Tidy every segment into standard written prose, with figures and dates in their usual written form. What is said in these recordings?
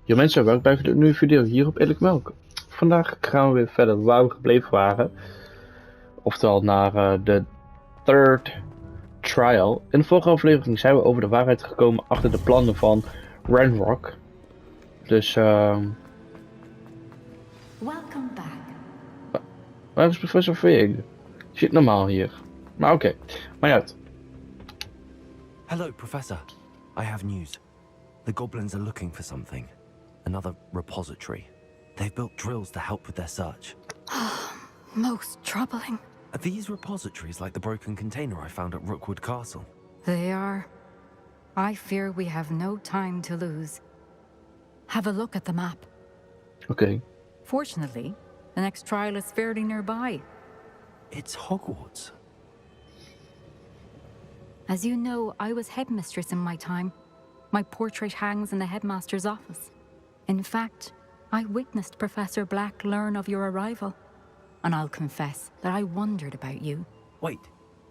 Yo mensen, welkom bij een nieuwe video hier op Eerlijke Melk. Vandaag gaan we weer verder waar we gebleven waren. Oftewel naar de third trial. In de vorige aflevering zijn we over de waarheid gekomen achter de plannen van Ranrock. Dus Welcome back. waar is professor Fig? Zit normaal hier. Maar oké, maar uit. Hello, Professor. I have news. The goblins are looking for something. Another repository. They've built drills to help with their search. Most troubling. Are these repositories like the broken container I found at Rookwood Castle? They are. I fear we have no time to lose. Have a look at the map. Oké. Fortunately, the next trial is fairly nearby. It's Hogwarts. As you know, I was headmistress in my time. My portrait hangs in the headmaster's office. In fact, I witnessed Professor Black learn of your arrival. And I'll confess that I wondered about you. Wait,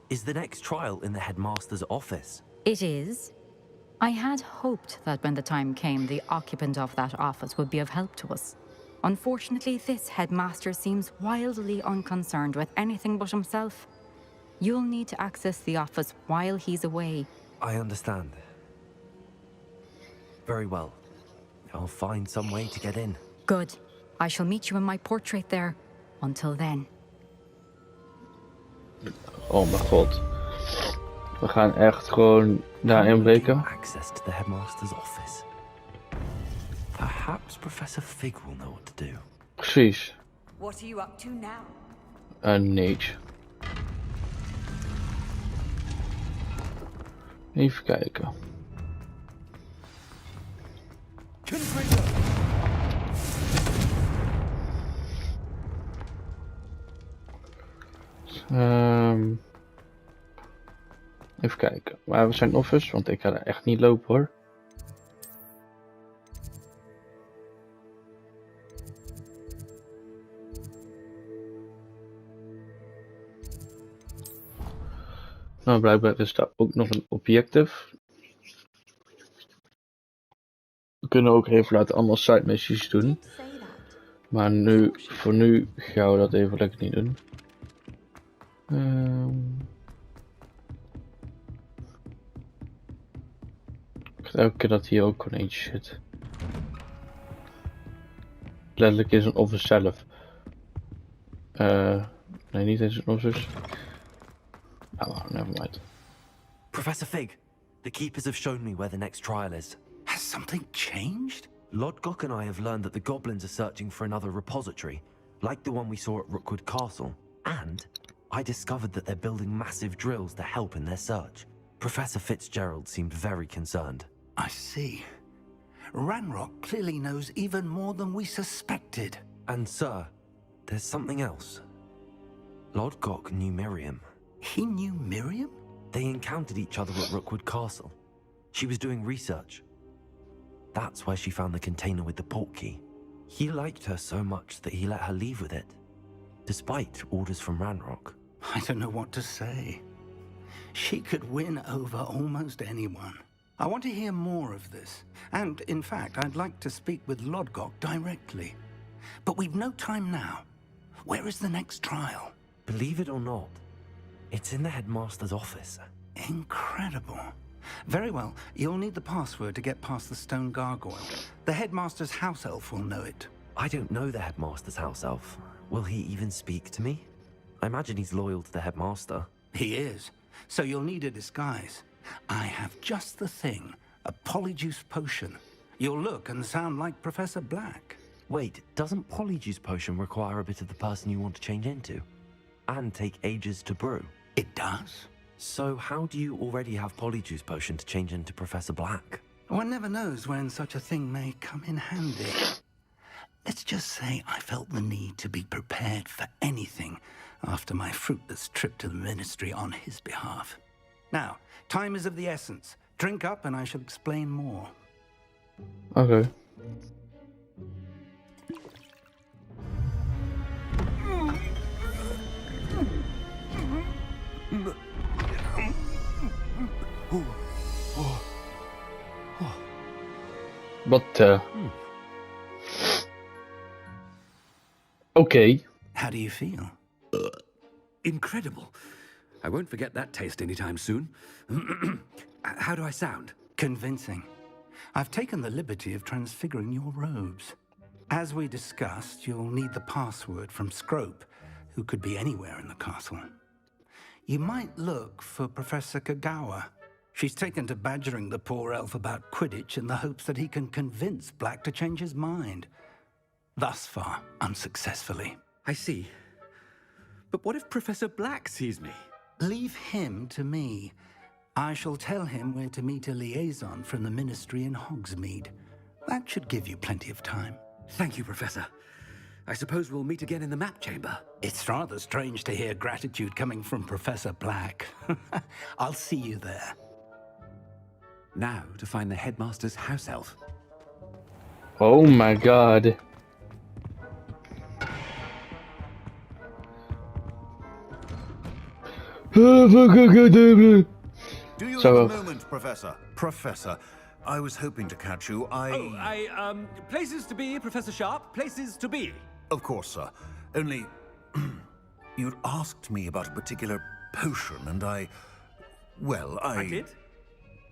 is the next trial in the headmaster's office? It is. I had hoped that when the time came, the occupant of that office would be of help to us. Unfortunately, this headmaster seems wildly unconcerned with anything but himself. You'll need to access the office while he's away. I understand. Very well. I'll find some way to get in. Good. I shall meet you in my portrait there. Until then. Oh mijn god. We gaan echt gewoon daar inbreken. Access to the headmaster's office. Perhaps Professor Fig will know what to do. Precies. What are you up to now? Nee. Even kijken. Even kijken. Waar we zijn office, want ik ga er echt niet lopen hoor. Nou, blijkbaar is daar ook nog een objective. We kunnen ook even laten allemaal side missies doen. Maar nu, voor nu gaan we dat even lekker niet doen. Ik weet elke keer dat hier ook gewoon eentje zit. Letterlijk is een office zelf. Nee, niet eens een office. Oh, never mind. Professor Fig, the keepers have shown me where the next trial is. Has something changed? Lodgok and I have learned that the goblins are searching for another repository, like the one we saw at Rookwood Castle. And I discovered that they're building massive drills to help in their search. Professor Fitzgerald seemed very concerned. I see. Ranrock clearly knows even more than we suspected. And sir, there's something else. Lodgok knew Miriam. He knew Miriam? They encountered each other at Rookwood Castle. She was doing research. That's where she found the container with the port key. He liked her so much that he let her leave with it, despite orders from Ranrock. I don't know what to say. She could win over almost anyone. I want to hear more of this. And, in fact, I'd like to speak with Lodgok directly. But we've no time now. Where is the next trial? Believe it or not, it's in the headmaster's office. Incredible. Very well, you'll need the password to get past the stone gargoyle. The headmaster's house elf will know it. I don't know the headmaster's house elf. Will he even speak to me? I imagine he's loyal to the headmaster. He is. So you'll need a disguise. I have just the thing. A polyjuice potion. You'll look and sound like Professor Black. Wait, doesn't Polyjuice Potion require a bit of the person you want to change into? And take ages to brew? It does. So how do you already have Polyjuice Potion to change into Professor Black? One never knows when such a thing may come in handy. Let's just say I felt the need to be prepared for anything after my fruitless trip to the ministry on his behalf. Now, time is of the essence. Drink up and I shall explain more. Okay. Wat, Oké. How do you feel? Incredible. I won't forget that taste anytime soon. How do I sound? Convincing. I've taken the liberty of transfiguring your robes. As we discussed, you'll need the password from Scrope, who could be anywhere in the castle. You might look for Professor Kagawa. She's taken to badgering the poor elf about Quidditch in the hopes that he can convince Black to change his mind. Thus far, unsuccessfully. I see. But what if Professor Black sees me? Leave him to me. I shall tell him where to meet a liaison from the Ministry in Hogsmeade. That should give you plenty of time. Thank you, Professor. I suppose we'll meet again in the map chamber. It's rather strange to hear gratitude coming from Professor Black. I'll see you there. Now to find the headmaster's house elf. Oh my god. Do you have a moment, Professor? Professor, I was hoping to catch you. Places to be, Professor Sharp. Places to be. Of course, sir. Only... you'd asked me about a particular potion, and I did?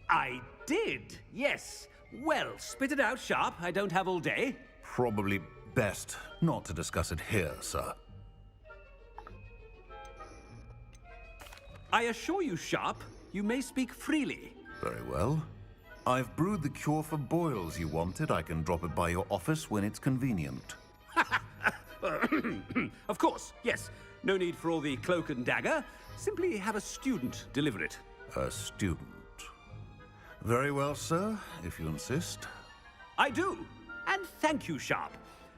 I did, yes. Well, spit it out, Sharp. I don't have all day. Probably best not to discuss it here, sir. I assure you, Sharp, you may speak freely. Very well. I've brewed the cure for boils you wanted. I can drop it by your office when it's convenient. Of course, yes. No need for all the cloak and dagger. Simply have a student deliver it. A student. Very well, sir, if you insist. I do. And thank you, Sharp.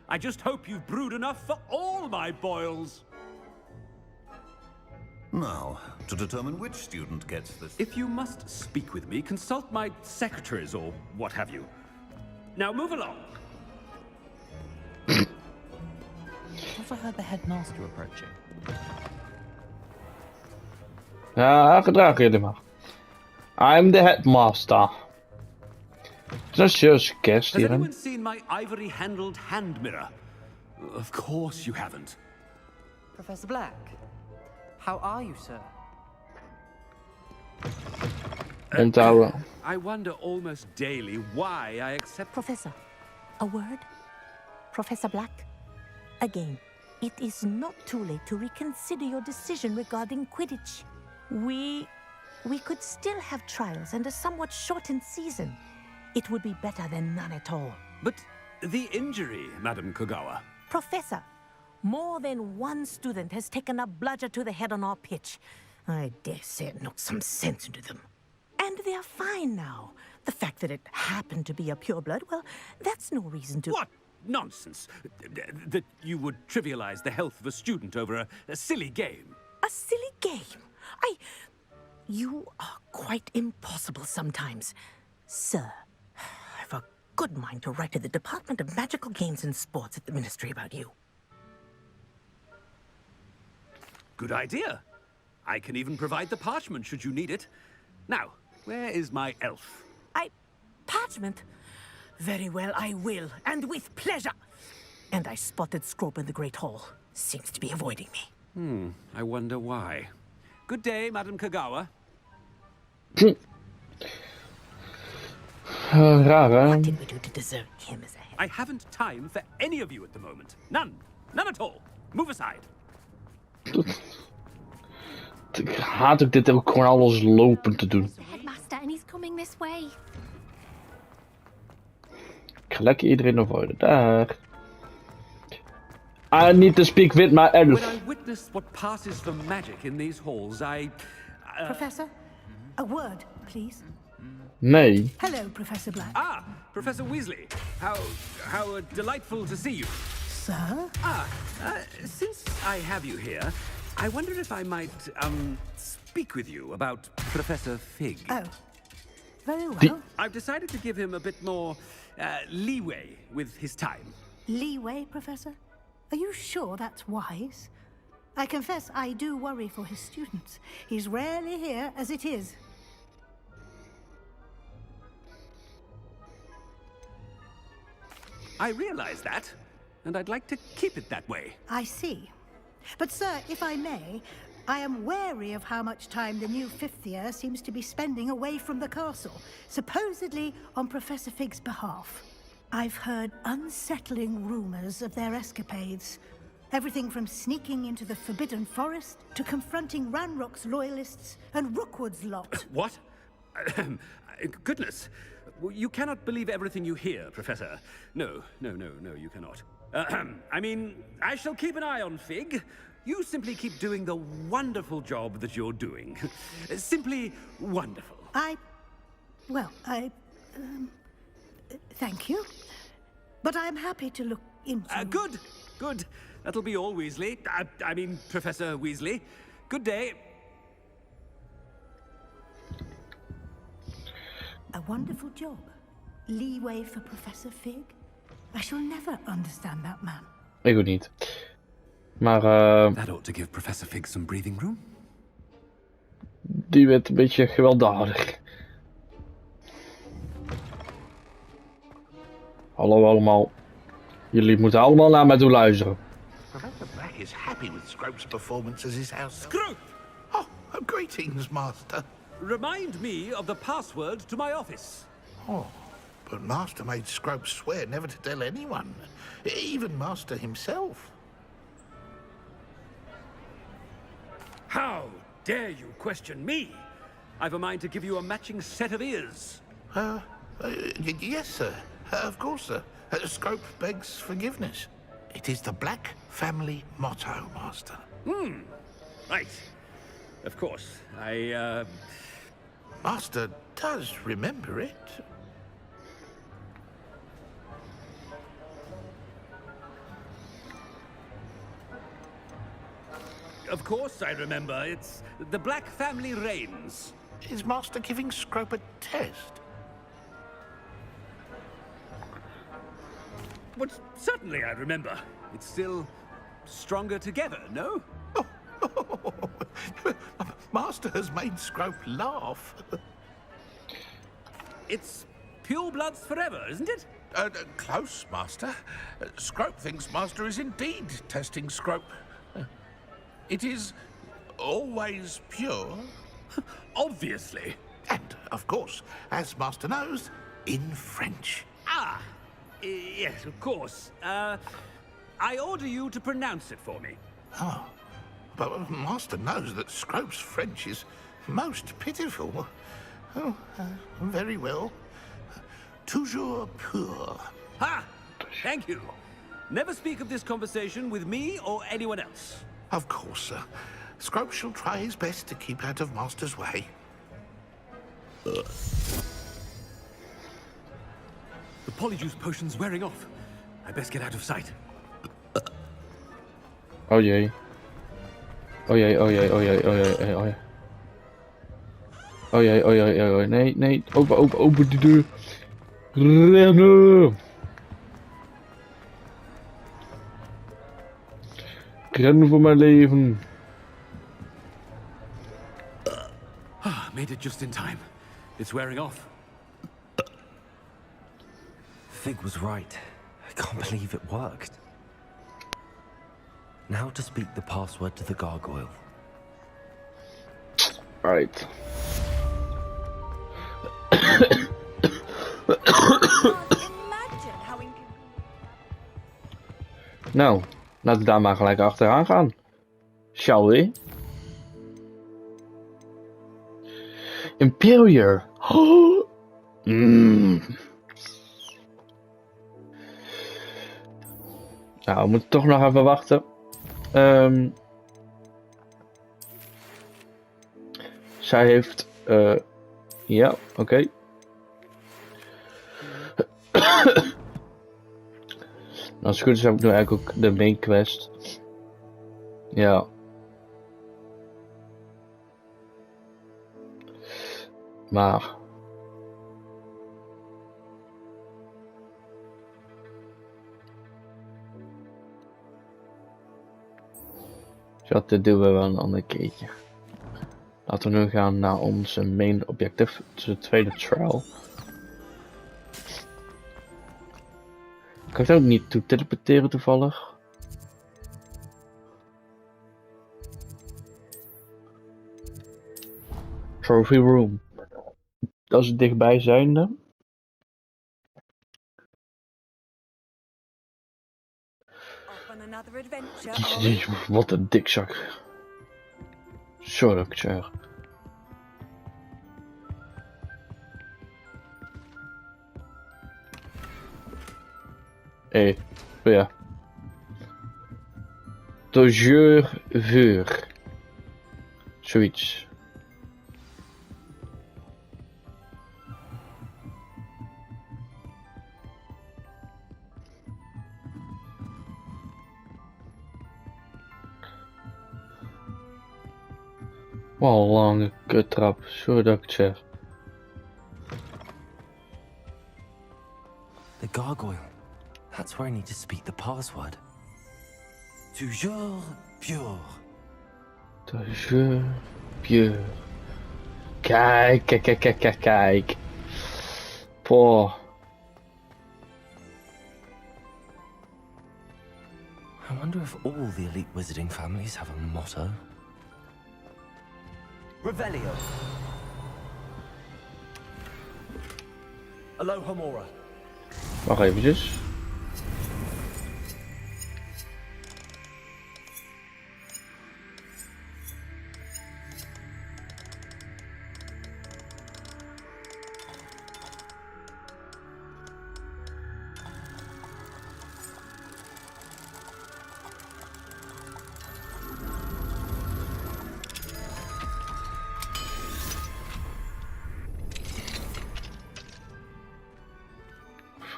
I just hope you've brewed enough for all my boils. Now, to determine which student gets this... If you must speak with me, consult my secretaries or what have you. Now move along. Overheard the headmaster approaching. Ja, gedraag jullie maar. I'm the headmaster. Just just guest Has hier. anyone seen my ivory-handled hand mirror? Of course you haven't. Professor Black, how are you, sir? Onthouden. I wonder almost daily why I accept... Professor, a word? Professor Black? Again, it is not too late to reconsider your decision regarding Quidditch. We could still have trials and a somewhat shortened season. It would be better than none at all. But the injury, Madam Kagawa. Professor, more than one student has taken a bludger to the head on our pitch. I dare say it knocked some sense into them. And they are fine now. The fact that it happened to be a pureblood, well, that's no reason to... What nonsense! That you would trivialize the health of a student over a silly game. A silly game? You are quite impossible sometimes. Sir, I've a good mind to write to the Department of Magical Games and Sports at the Ministry about you. Good idea. I can even provide the parchment should you need it. Now, where is my elf? Parchment? Very well, I will, and with pleasure. And I spotted Scrope in the Great Hall. Seems to be avoiding me. I wonder why. Good day, Madam Kagawa. Raar, hè? What did we do to deserve him as a head? I haven't time for any of you at the moment. None. None at all. Move aside. Ik haat ook dit ook gewoon alles lopen te doen. Headmaster, and he's coming this way. Ik ga lekker iedereen avoiden. Daar. I need to speak with my elf. When I witness what passes for magic in these halls, Professor, a word, please. Nee. Hello, Professor Black. Ah, Professor Weasley. How delightful to see you. Sir? Since I have you here, I wonder if I might, speak with you about Professor Fig. Oh, very well. I've decided to give him a bit more, leeway with his time. Leeway, Professor? Are you sure that's wise? I confess I do worry for his students. He's rarely here as it is. I realize that, and I'd like to keep it that way. I see. But sir, if I may, I am wary of how much time the new fifth year seems to be spending away from the castle, supposedly on Professor Fig's behalf. I've heard unsettling rumors of their escapades. Everything from sneaking into the Forbidden Forest to confronting Ranrock's loyalists and Rookwood's lot. What? Goodness. You cannot believe everything you hear, Professor. No, you cannot. I mean, I shall keep an eye on Fig. You simply keep doing the wonderful job that you're doing. Simply wonderful. Thank you. But I'm happy to look into... Good. That'll be all, Weasley. I mean, Professor Weasley. Good day. A wonderful job. Leeway for Professor Fig. I shall never understand that man. Ik ook niet. Maar That ought to give Professor Fig some breathing room. Die werd een beetje gewelddadig. Hallo allemaal. Jullie moeten allemaal naar mij toe luisteren. Professor Black is happy with Scrope's performance as his house. Scrope! Oh, greetings, Master. Remind me of the password to my office. Oh, but Master made Scrope swear never to tell anyone, even Master himself. How dare you question me? I've a mind to give you a matching set of ears. Yes, sir. Of course, sir. Scrope begs forgiveness. It is the Black family motto, Master. Right. Of course. Master does remember it. Of course I remember. It's the Black family reigns. Is Master giving Scrope a test? But certainly I remember. It's still stronger together, no? Master has made Scrope laugh. It's pure bloods forever, isn't it? Close, Master. Scrope thinks Master is indeed testing Scrope. It is always pure. Obviously. And, of course, as Master knows, in French. Yes, of course. I order you to pronounce it for me. Oh, but Master knows that Scrope's French is most pitiful. Oh, very well. Toujours pur. Ha! Thank you. Never speak of this conversation with me or anyone else. Of course, sir. Scrope shall try his best to keep out of Master's way. The polyjuice potion's wearing off. I best get out of sight. Oh jee. Oh jee, oh jee, oh jee, oh jee, oh jee. Oh jee, oh jee, oh jee. Nee, open die deur. Rennen! Rennen voor mijn leven. Made it just in time. It's wearing off. Fig was right. I can't believe it worked. Now to speak the password to the gargoyle. Right. Nou, laten we daar maar gelijk achteraan gaan. Shall we? Imperior. Oh. Nou, we moeten toch nog even wachten. Zij heeft... ja, oké. Als het goed is heb ik nu eigenlijk ook de main quest. Ja. Maar... dat doen we wel een ander keertje. Laten we nu gaan naar onze main objective, de tweede trial. Kan ik het ook niet toe teleporteren toevallig? Trophy room. Dat is het dichtbijzijnde. Off on another adventure. Jezus, wat een dikzak. Zo dat ik het zeg. Hé, oh ja. Toujours vuur. Zoiets. Wat een lange kuttrap, zo dat ik het zeg. The gargoyle. That's where I need to speak the password. Toujours pure. Toujours pure. Kijk, kijk, kijk, kijk, kijk, kijk. Poh. I wonder if all the elite wizarding families have a motto. Revelio. Aloha Mora. Wacht eventjes.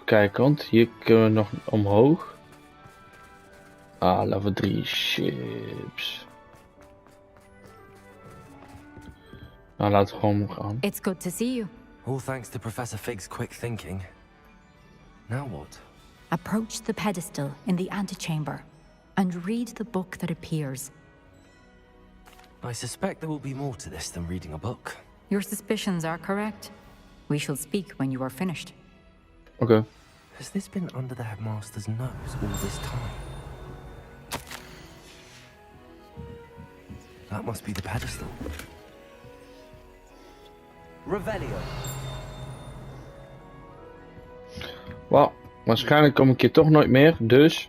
Kijk, want hier kunnen we nog omhoog. Ah, level 3 chips. Nou, laten we gewoon gaan. It's good to see you. All thanks to Professor Fig's quick thinking. Now what? Approach the pedestal in the antechamber and read the book that appears. I suspect there will be more to this than reading a book. Your suspicions are correct. We shall speak when you are finished. Okay. Has this been under the headmaster's nose all this time? That must be the pedestal. Revelio. Wel, waarschijnlijk kom ik hier toch nooit meer, dus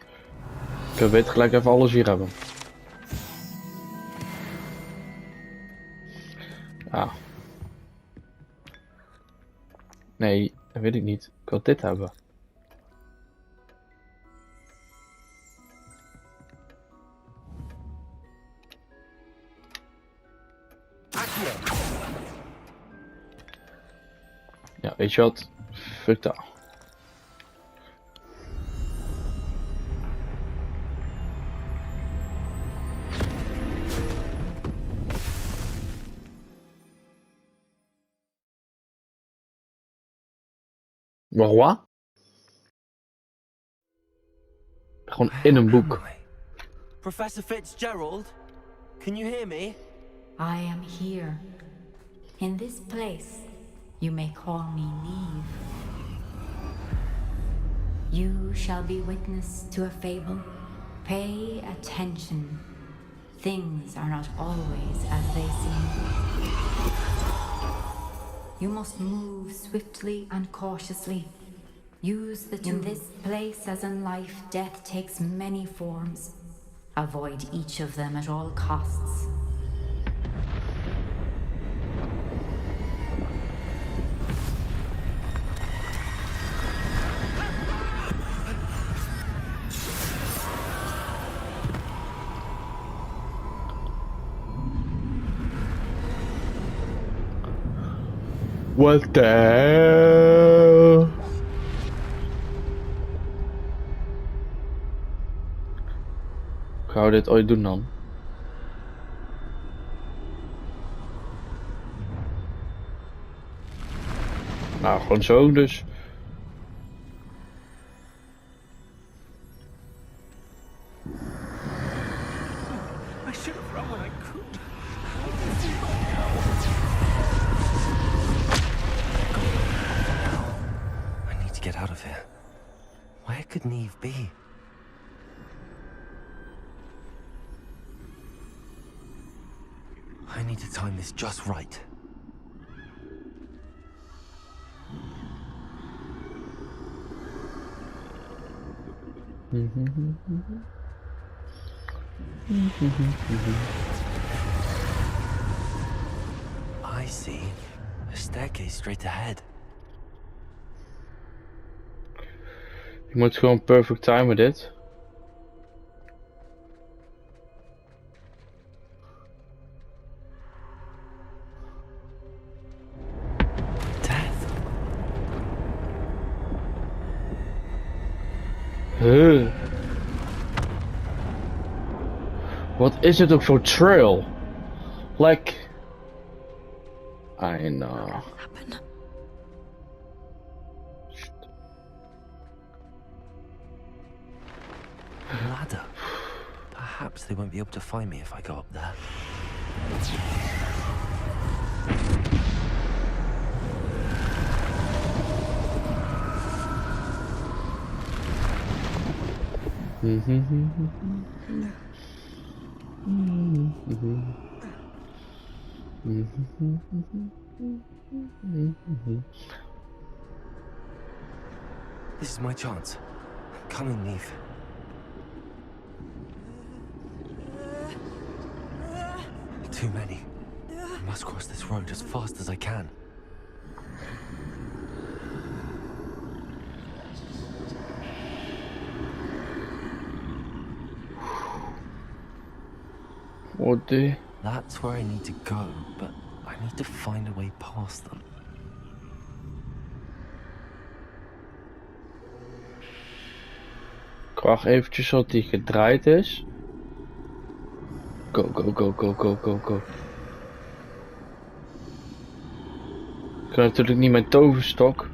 ik kan beter gelijk even alles hier hebben. Ah. Nee, dat weet ik niet. Ik wil dit hebben. Ja, weet je wat? Fuck dat. Wat? Gewoon in een boek. Professor Fitzgerald, can you hear me? I am here. In this place, you may call me Neve. You shall be witness to a fable. Pay attention. Things are not always as they seem. You must move swiftly and cautiously. Use the tools. In this place, as in life, death takes many forms. Avoid each of them at all costs. What the hell? Gaan we dit ooit doen dan? Nou, gewoon zo dus. I should have run when I could. I need to get out of here. Where could Neve be? I need to time this just right. I see. A staircase straight ahead. Je moet gewoon perfect timen dit. Death. Wat is het ook voor trail? Like... I know. Happen. A ladder. Perhaps they won't be able to find me if I go up there. This is my chance. Come in, Neve. Too many. I must cross this road as fast as I can. What the... That's where I need to go, but I need to find a way past them. Ik wacht eventjes tot die gedraaid is. Go, go, go, go, go, go, go. Ik kan natuurlijk niet mijn toverstok,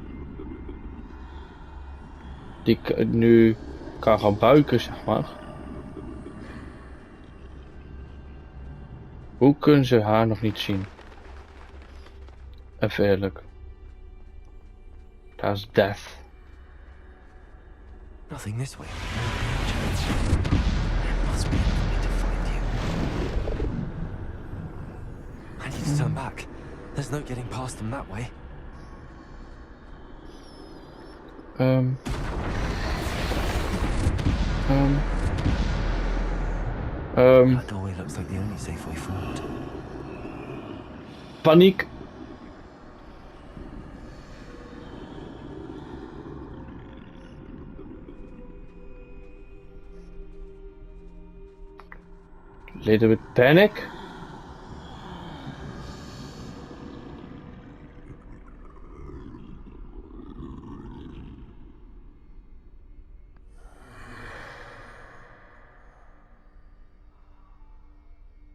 die ik nu kan gaan buiken, zeg maar. Hoe kunnen ze haar nog niet zien? Even eerlijk. Daar is death. Nothing this way. There must be another way to find you. I need to turn back. There's no getting past them that way. That doorway looks like the only safe way forward. Paniek. Little bit panic.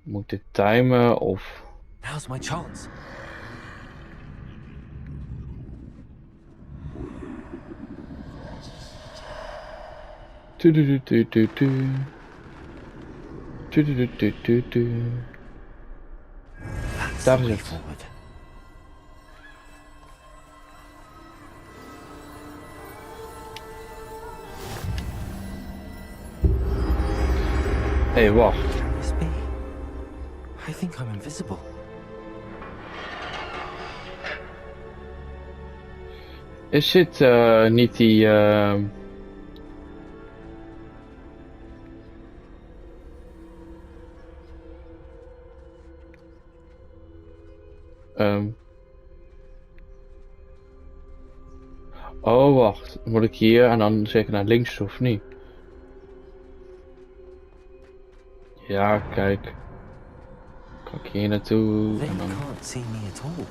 Moet dit timen of... Now's my chance. Daar is het. Hey, wacht. I think I'm invisible. Is dit niet die... Oh, wacht. Moet ik hier en dan zeker naar links of niet? Ja, kijk. Kan ik hier naartoe They en dan... can't see me at all.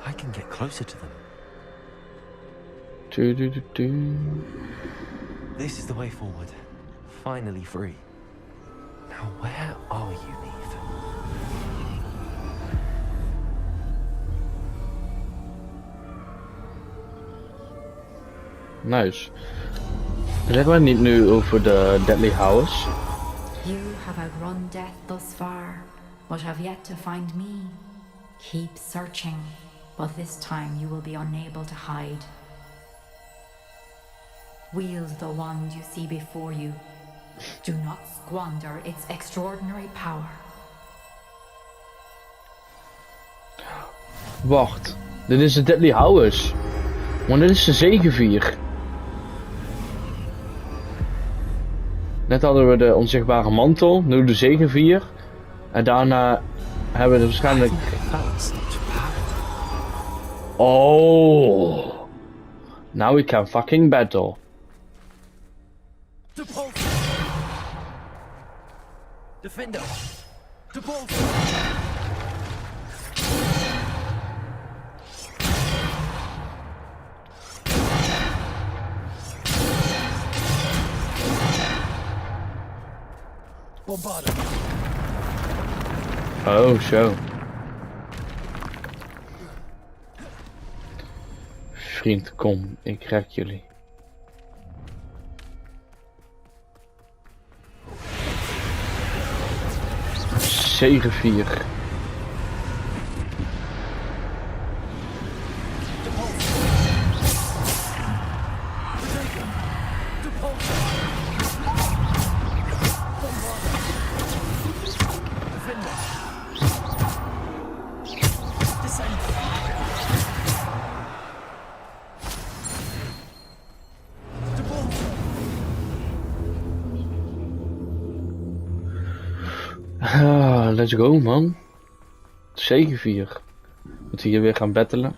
I can get closer to them. This is the way forward. Finally free. Now where are you, Neve? Nice. Zeg maar niet nu over de Deadly House. You have outrun death thus far, but have yet to find me. Keep searching, but this time you will be unable to hide. Wield the wand you see before you. Do not squander its extraordinary power. Wacht, dit is de Deadly Hours. Want dit is de zegevier. Net hadden we de onzichtbare mantel, nu de zegevier. En daarna hebben we waarschijnlijk... Oh! Now we can fucking battle. Defender! Oh, zo. Vriend, kom, ik red jullie. Zegevier. Let's go, man. Zegevier. Moeten we hier weer gaan battelen?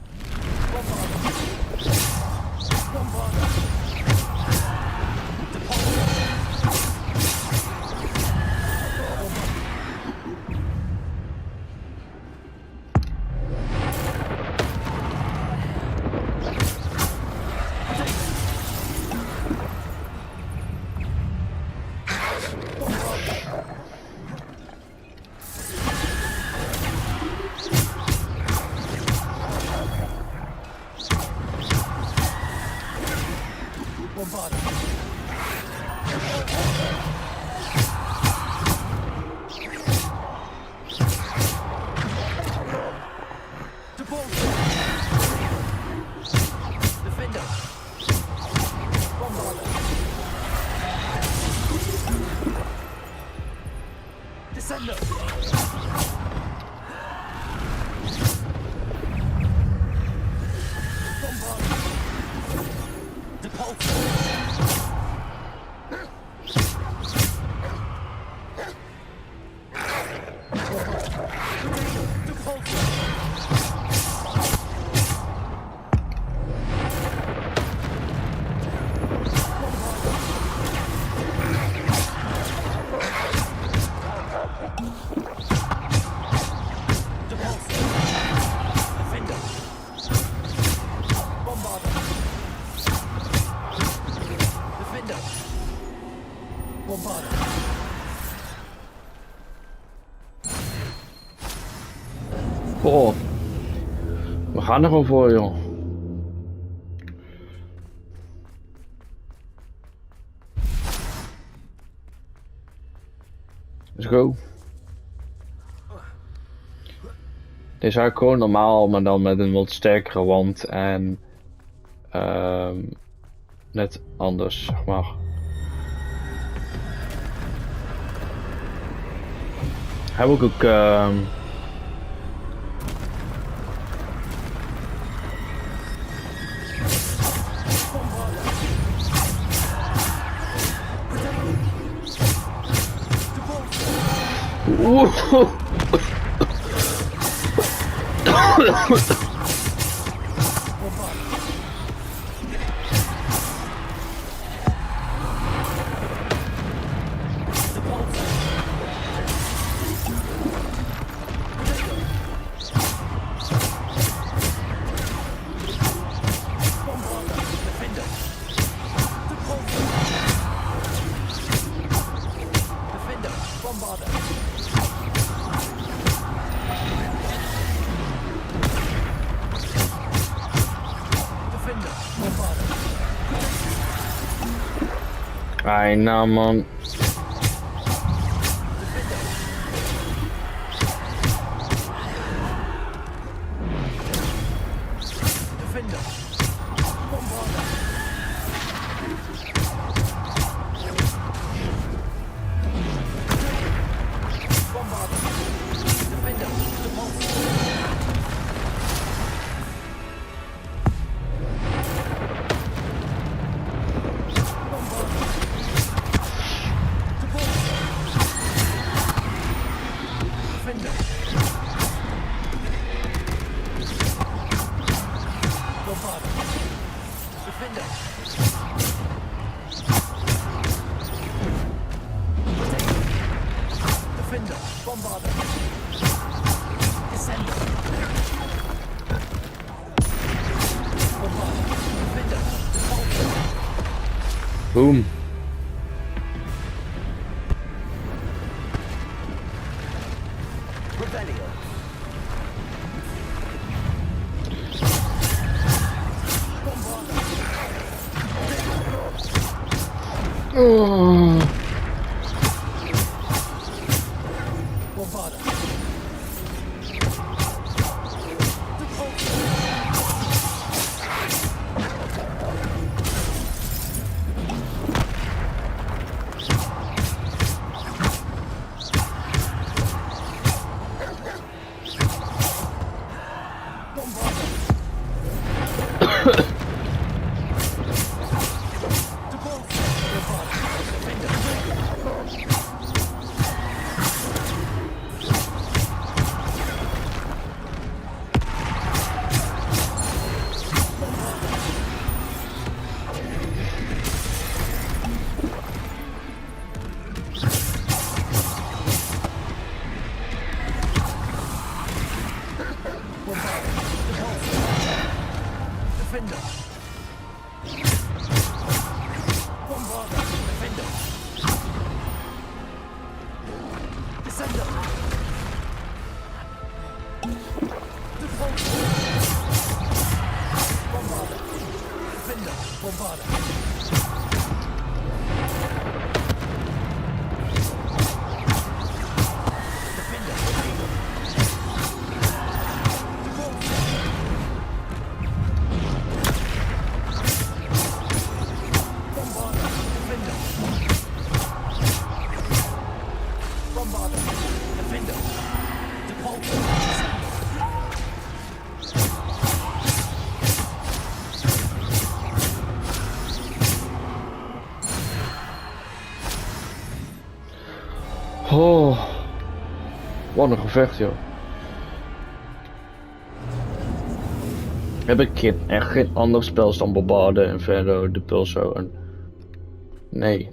Oh, we gaan er gewoon voor, joh. Let's go. Dit is eigenlijk gewoon normaal, maar dan met een wat sterkere wand en net anders, zeg maar. Heb ik ook ai, nou man. Boom. Oh. Oh, wat een gevecht, joh. Heb ik echt geen ander spel dan Bombarden en verder de Pulso en... Nee.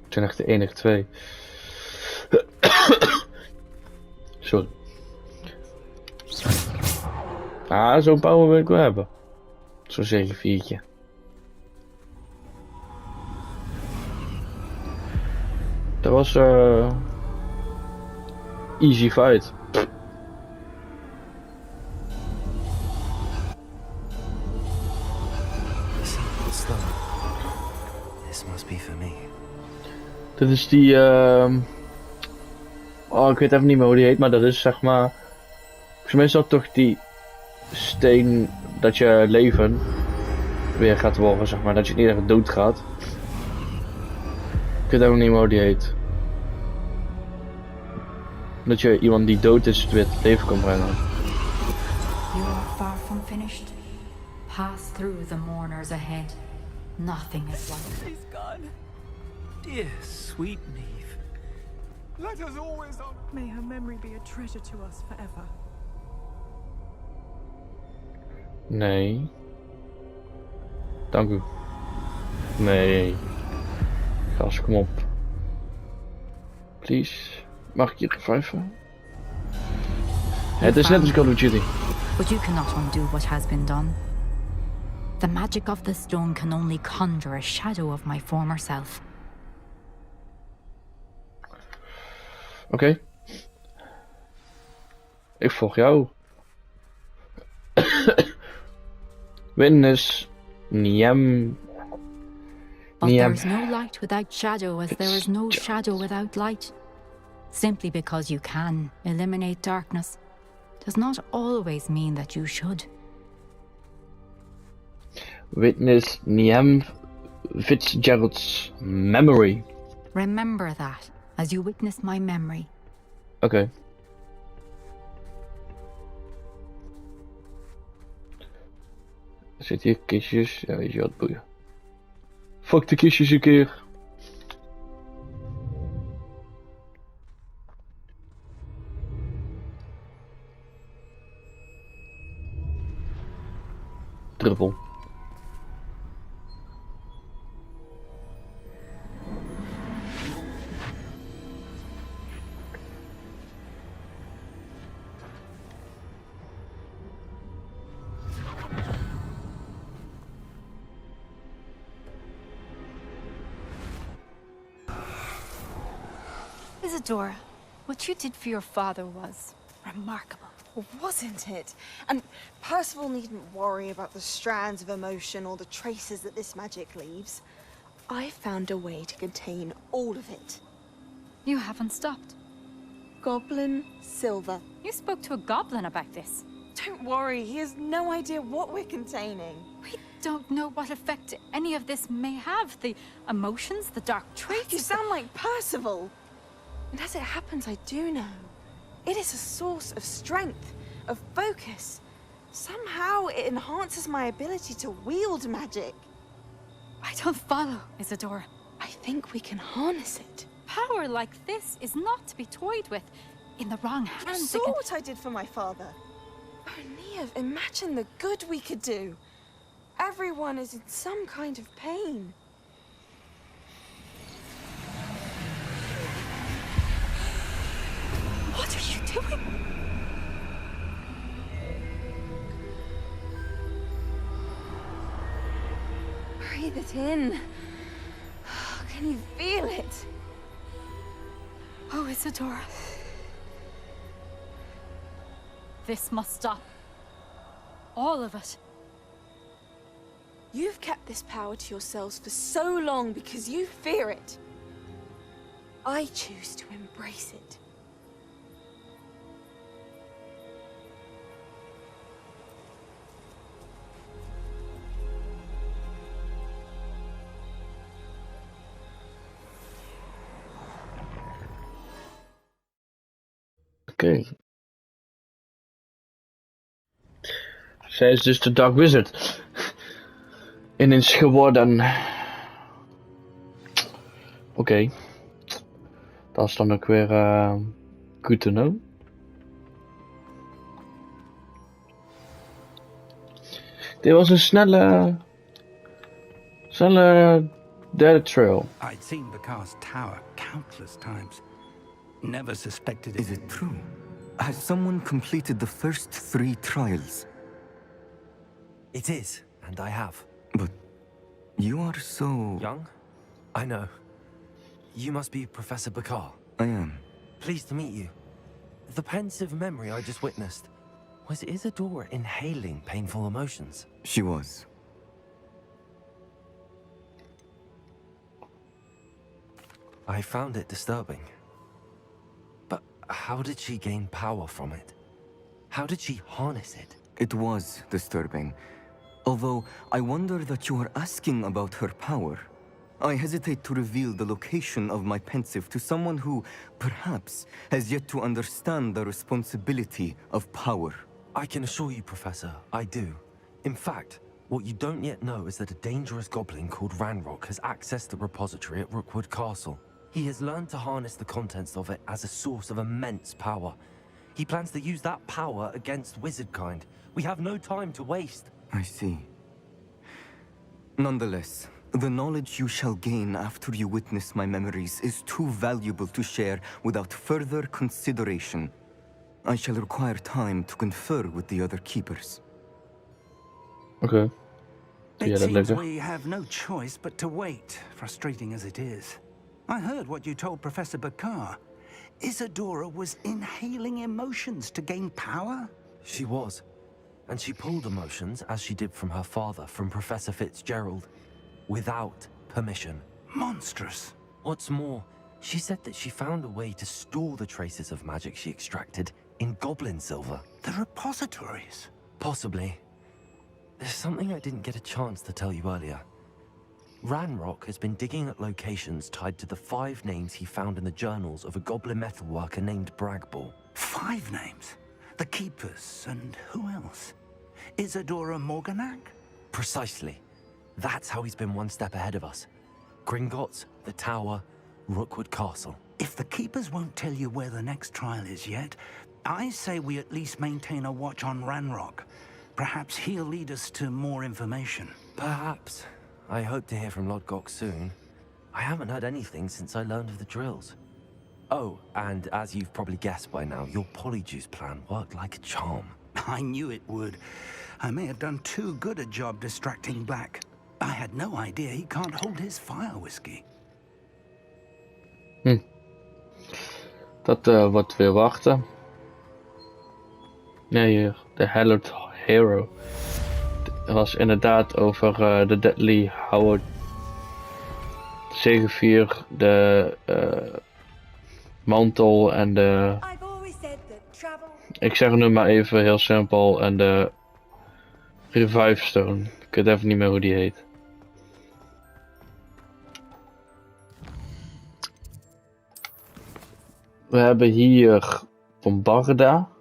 Het zijn echt de enige twee. Sorry. Ah, zo'n power wil ik wel hebben. Zo'n 7-4'tje. Dat was easy fight. This must be for me. Dit is die oh, ik weet even niet meer hoe die heet, maar dat is zeg maar... Volgens mij is dat toch die steen dat je leven weer gaat worden, zeg maar, dat je niet echt dood gaat. Ik weet ook niet meer hoe die heet. Dat je iemand die dood is weer het leven kan brengen. You are far from finished. Pass through the mourners ahead. Nothing is like. She's gone. Dear sweet Neve. Let us always honor. May her memory be a treasure to us forever. Nee. Dank u. Nee. Gast, kom op. Please. Mag ik je reviven? Het is net als Call of Duty. But you cannot undo what has been done. The magic of the stone can only conjure a shadow of my former self. Oké. Ik volg jou. Witness. Niem. But there is no light without shadow, as there is no shadow without light. Simply because you can eliminate darkness does not always mean that you should. Witness Niem Fitzgerald's memory. Remember that as you witness my memory. Oké. Er zitten hier kistjes. Ja, weet je wat, boeien. Fuck de kistjes een keer. bloeddruppel. Isadora, what you did for your father was remarkable. Well, wasn't it? And Percival needn't worry about the strands of emotion or the traces that this magic leaves. I found a way to contain all of it. You haven't stopped. Goblin silver. You spoke to a goblin about this. Don't worry, he has no idea what we're containing. We don't know what effect any of this may have. The emotions, the dark traits. You sound like Percival. And as it happens, I do know. It is a source of strength, of focus. Somehow it enhances my ability to wield magic. I don't follow, Isadora. I think we can harness it. Power like this is not to be toyed with. In the wrong You hands, saw what I did for my father. Oh, Neve, imagine the good we could do. Everyone is in some kind of pain. What are you doing? Breathe it in. Can you feel it? Oh, Isadora. This must stop. All of it. You've kept this power to yourselves for so long because you fear it. I choose to embrace it. Oké. Zij is dus de Dark Wizard. Ineens geworden. Oké. Dat is dan ook weer good to know. Dit was een snelle derde trail. I'd seen Bakar's tower countless times. Never suspected it. Is it true? Has someone completed the first 3 trials? It is, and I have. But you are so... Young? I know. You must be Professor Bakar. I am. Pleased to meet you. The pensive memory I just witnessed. Was Isadora inhaling painful emotions? She was. I found it disturbing. But how did she gain power from it? How did she harness it? It was disturbing. Although I wonder that you are asking about her power. I hesitate to reveal the location of my pensive to someone who, perhaps, has yet to understand the responsibility of power. I can assure you, Professor, I do. In fact, what you don't yet know is that a dangerous goblin called Ranrock has accessed the repository at Rookwood Castle. He has learned to harness the contents of it as a source of immense power. He plans to use that power against wizardkind. We have no time to waste. I see. Nonetheless, the knowledge you shall gain after you witness my memories is too valuable to share without further consideration. I shall require time to confer with the other keepers. Okay. It seems we have no choice but to wait, frustrating as it is. I heard what you told Professor Bakar. Isadora was inhaling emotions to gain power? She was. And she pulled emotions, as she did from her father, from Professor Fitzgerald, without permission. Monstrous. What's more, she said that she found a way to store the traces of magic she extracted in goblin silver. The repositories? Possibly. There's something I didn't get a chance to tell you earlier. Ranrock has been digging at locations tied to the 5 names he found in the journals of a goblin metalworker named Bragball. 5 names? The Keepers, and who else? Isadora Morganac? Precisely. That's how he's been one step ahead of us. Gringotts, the Tower, Rookwood Castle. If the Keepers won't tell you where the next trial is yet, I say we at least maintain a watch on Ranrock. Perhaps he'll lead us to more information. Perhaps. I hope to hear from Lodgok soon. I haven't heard anything since I learned of the drills. Oh, and as you've probably guessed by now, your polyjuice plan worked like a charm. I knew it would. I may have done too good a job distracting Black. I had no idea he can't hold his fire whiskey. Dat wordt weer wachten. Nee, hier. De Hallowed Hero. Het was inderdaad over de Deadly Howard Zegevier, de mantel en de... Ik zeg het nu maar even heel simpel. En de Revive Stone. Ik weet even niet meer hoe die heet. We hebben hier Bombarda.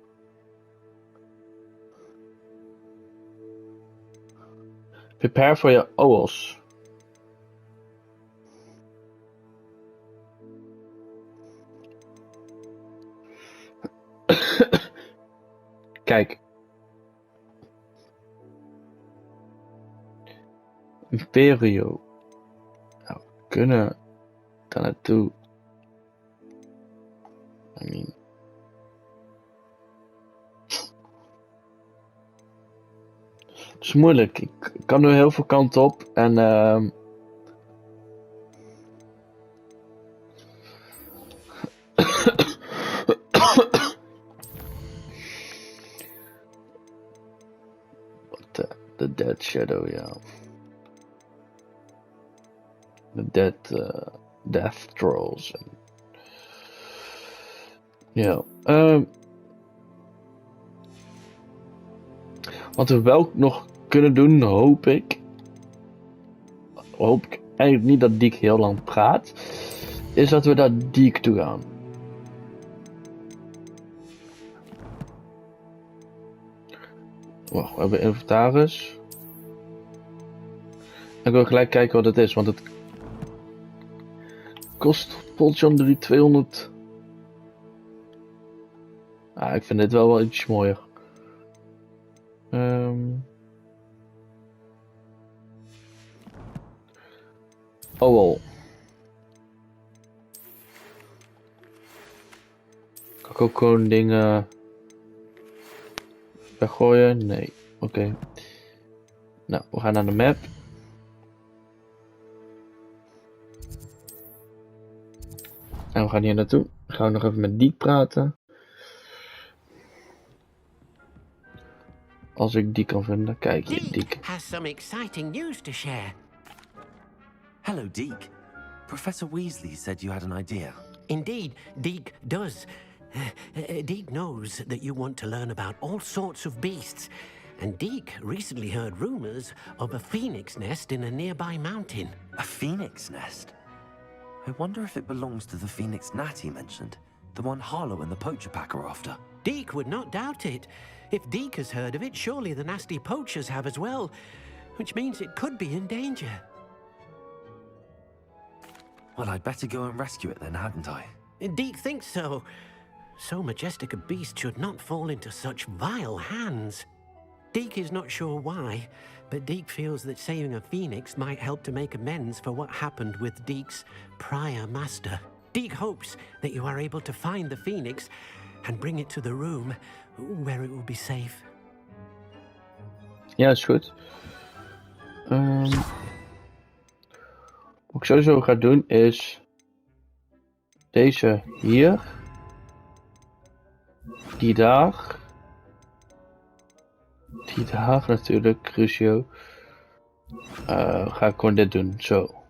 Prepare for your owls. Kijk. Imperio. Nou, we kunnen daar naartoe. I mean. Het is moeilijk. Ik kan nu heel veel kanten op en the Dead Shadow, ja. The Death Trolls. Ja. Wat we wel nog kunnen doen, hoop ik eigenlijk niet dat Diek heel lang praat, is dat we naar Diek toe gaan. Wacht, we hebben inventaris. Ik wil gelijk kijken wat het is, want het kost Poltjan 200. Ah, ik vind dit wel iets mooier. Oh wel. Kan ik ook gewoon dingen weggooien? Nee. Oké. Nou, we gaan naar de map. En we gaan hier naartoe. Dan gaan we nog even met Diek praten. Als ik die kan vinden. Kijk hier, Diek. Has some exciting news to share. Hello, Deke. Professor Weasley said you had an idea. Indeed, Deke does. Deke knows that you want to learn about all sorts of beasts. And Deke recently heard rumors of a phoenix nest in a nearby mountain. A phoenix nest? I wonder if it belongs to the phoenix gnat he mentioned. The one Harlow and the poacher pack are after. Deke would not doubt it. If Deke has heard of it, surely the nasty poachers have as well. Which means it could be in danger. Well, I'd better go and rescue it then, hadn't I? Deke thinks so. So majestic a beast should not fall into such vile hands. Deke is not sure why, but Deke feels that saving a phoenix might help to make amends for what happened with Deke's prior master. Deke hopes that you are able to find the phoenix and bring it to the room where it will be safe. Ja, is goed. Wat ik sowieso ga doen is deze hier, die daar natuurlijk, Crucio. Ga ik gewoon dit doen, zo.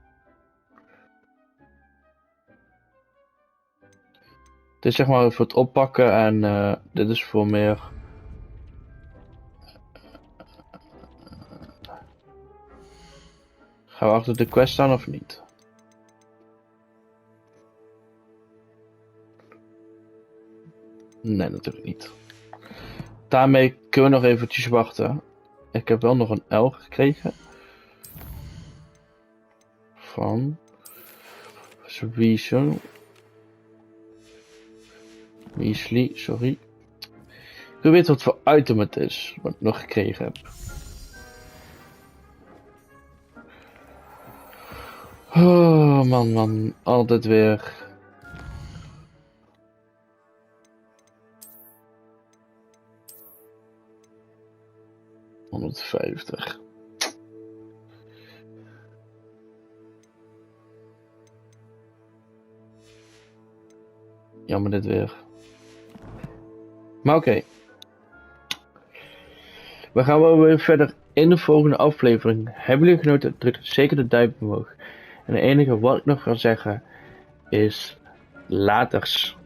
Dit is zeg maar voor het oppakken en dit is voor meer. Gaan we achter de quest staan of niet? Nee, natuurlijk niet. Daarmee kunnen we nog eventjes wachten. Ik heb wel nog een L gekregen. Van Weasley, sorry. Ik weet wat voor item het is, wat ik nog gekregen heb. Oh man, altijd weer. $150. Jammer dit weer. Maar oké. We gaan wel weer verder in de volgende aflevering. Hebben jullie genoten? Druk zeker de duimpje omhoog. En het enige wat ik nog wil zeggen is laters.